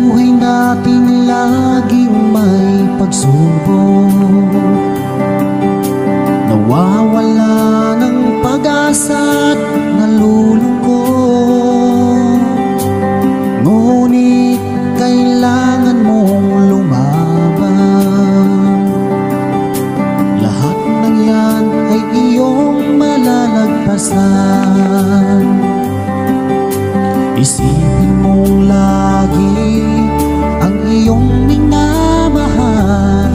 buhay natin laging may pagsubok, nawawala ng pag-asa at nalulungkot. Ngunit kailangan mong lumaban. Lahat ng yan ay iyong malalagpasan. Isipin mong lagi ang iyong minamahal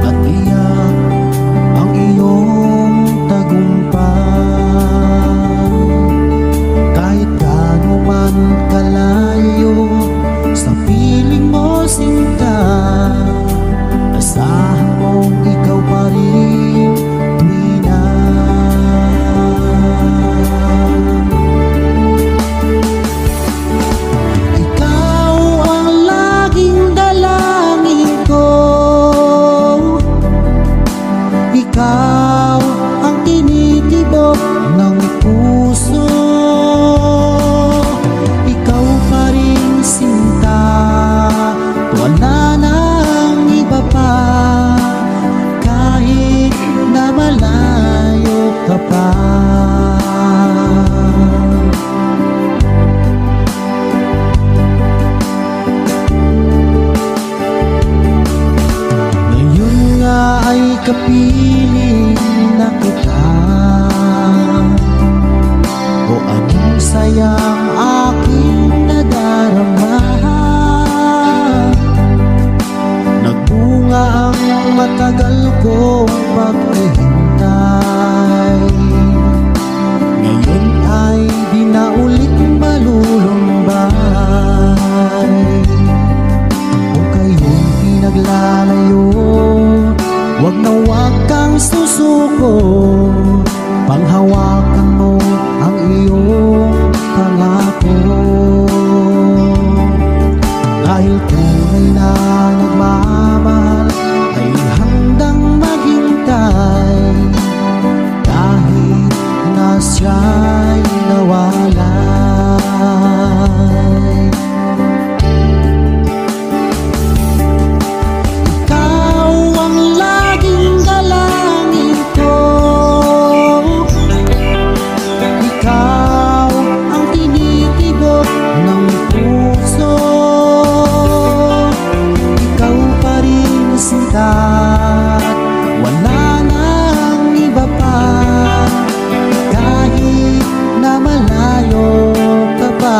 at iyak ang iyong tagumpay. Kahit gaano man kalayo sa piling mo sinta, asahan mong ikaw pa rin tuwing na. Ikaw ang laging dalangin ko, ikaw ang tinitibok ng puso. Ikaw pa rin sinta, wala nang iba pa, kahit na malayo ka pa. Ngayon nga ay kapiling na kita, o anong sayang aking nadarama. Nagbunga ang matagal kong paghihintay, ngayon ay di na ulit malulumbay. Kung kayo'y pinaglalayo, wag na wag kang susuko, panghawakan mo ang iyong pangako. Dahil tunay na nagmamahal ay handang maghintay, kahit na siya'y nawalay. Ikaw ang laging dalangin ko, ikaw ang tinitibok ng puso. Ikaw pa rin sinta, wala nang iba pa, kahit na malayo ka pa.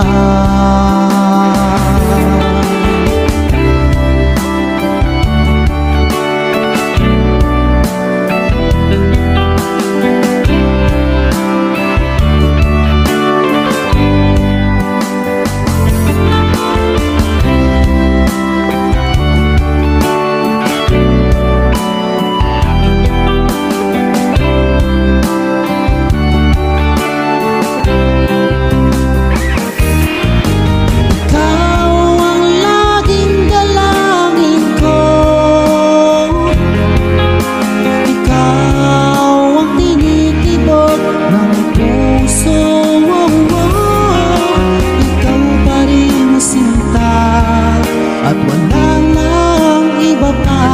At wala nang iba pa,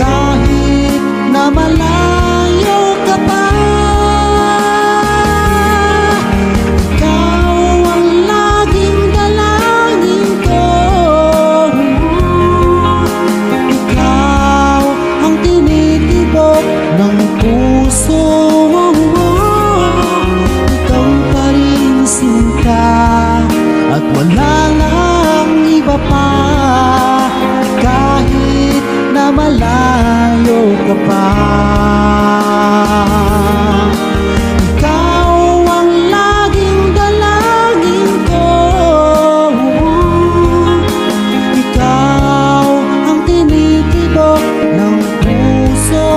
kahit na malayo ka pa. Ikaw ang laging dalangin ko, ikaw ang tinitibok ng puso. Ikaw pa rin sinta, at wala nang iba pa, kahit na malayo ka pa. Ikaw ang laging dalangin ko, ikaw ang tinitibok ng puso.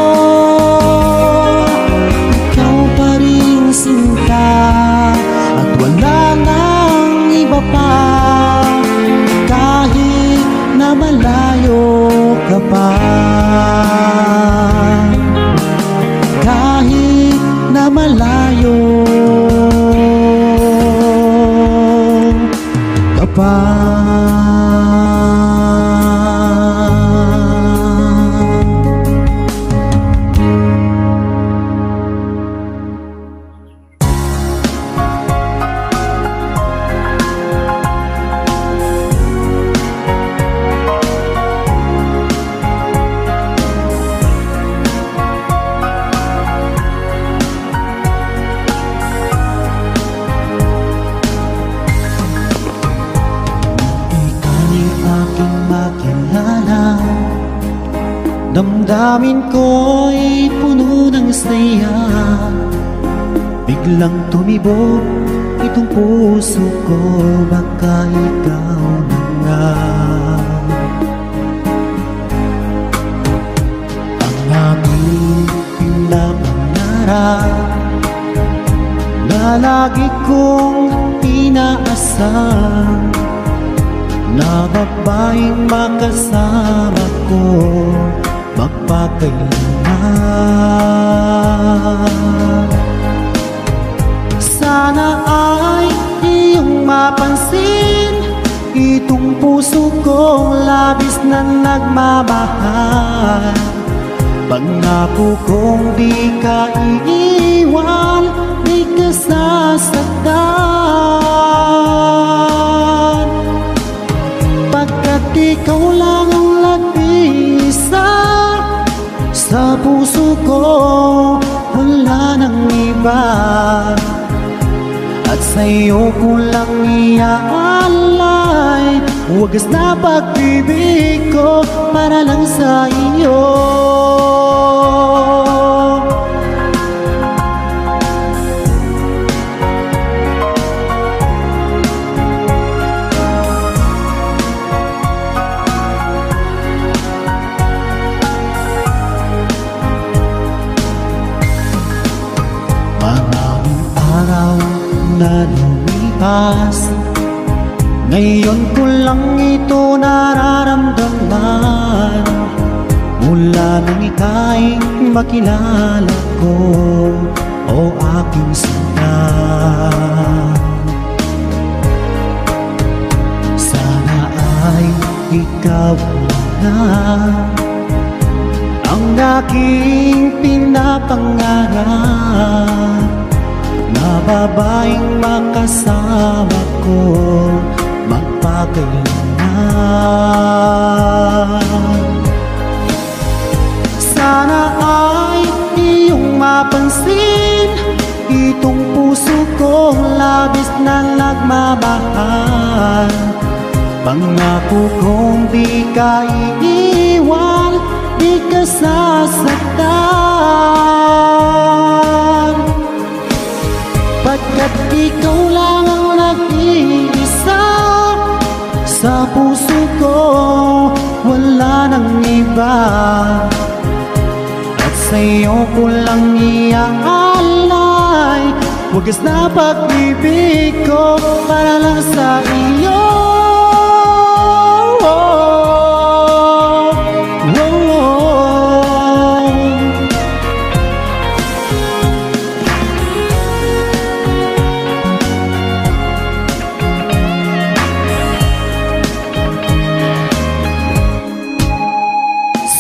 Ikaw pa rin sinta, at wala nang iba pa, kahit na malayo ka pa. Kahit na malayo ka pa. Damdamin ko'y puno ng saya, biglang tumibok itong puso ko, baka ikaw na nga. Ang aking pinapangarap na lagi kong inaasam, na babaeng makasama ko magpakailanman. Sana ay iyong mapansin itong puso kong labis na nagmamahal. Pangako kong di ka iiwan, di ka sasaktan, pagkat ikaw lang ang nag-iisa sa puso ko, wala nang iba. At sa'yo ko lang iaalay wagas na pag-ibig ko para lang sa iyo. Maraming araw na lumipas, ngayon ko lang ito nararamdaman. Mula nang ika'y makilala ko, o aking sinta, sana ay ikaw na ang aking pinapangarap, na babaeng makasama ko magpakailanman. Sana ay iyong mapansin itong puso kong labis na nagmamahal. Pangako kong di ka iiwan, di ka sasaktan, pagkat ikaw lang ang nag-iisa sa puso ko, wala nang iba. At sa'yo ko lang iaalay wagas na pag-ibig ko para lang sa iyo.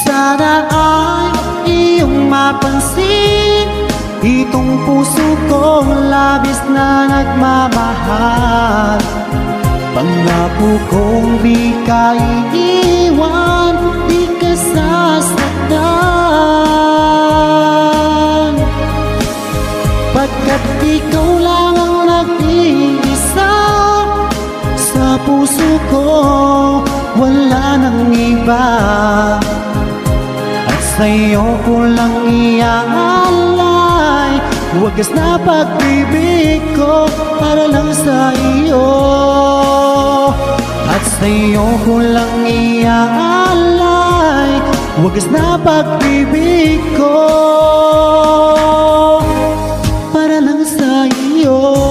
Sana ay iyong mapansin itong puso kong labis na nagmamahal. Pangako kong di ka iiwan, di ka sasaktan, pagkat ikaw lang ang nag-iisa sa puso ko, wala nang iba. Sa'yo ko lang iaalay wagas na pag-ibig ko para lang sa iyo. At sa'yo ko lang iaalay wagas na pag-ibig ko para lang sa iyo.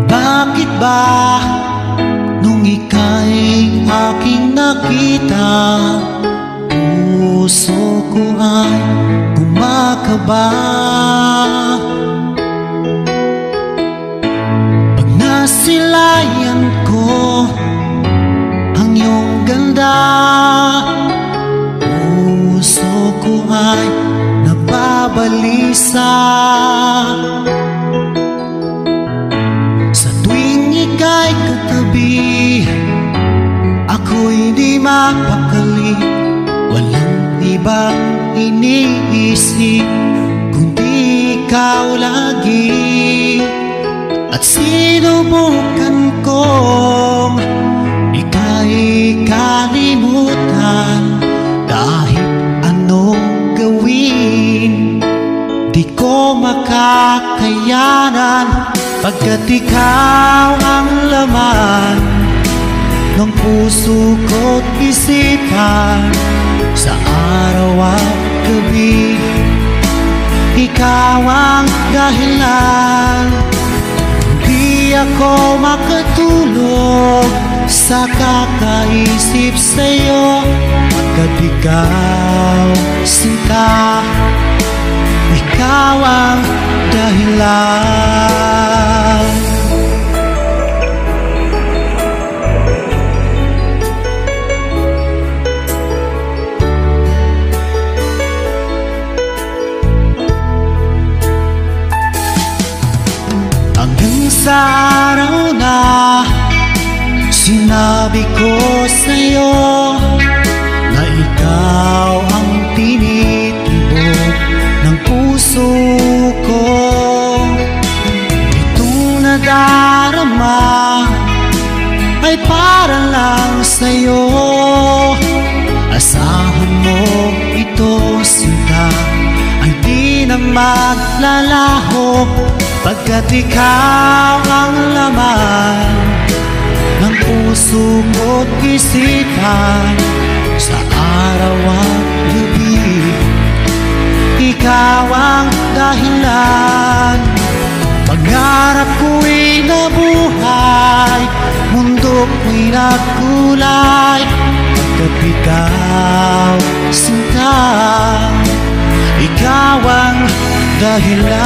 Bakit ba nung ika'y aking nakita, puso ko ay kumakaba? silayan ko ang iyong ganda. Puso ko ay nababalisa sa tuwing ika'y katabi. Ako'y di mapakali, walang ibang iniisip kundi ikaw lagi. At sinubukan kong ika'y kalimutan, kahit anong gawin di ko makakayanan, pagkat ikaw ang laman ng puso ko't isipan. Sa araw at gabi, ikaw ang dahilan. Di ako makatulog sa kakaisip sa'yo, pagkat ikaw, sinta, ikaw ang dahilan. Hanggang sa araw na sinabi ko sa'yo na ikaw ang tinitibok ng puso ko. Itong nadarama ay para lang sa'yo. Asahan mo ito, sinta, ay di na maglalaho, pagkat ikaw ang laman ng puso ko't isipan. Sa araw at gabi, ikaw ang dahilan. Pangarap ko'y nabuhay, mundo ko'y nagkulay, pagkat ikaw, sinta, ikaw ang dahilan.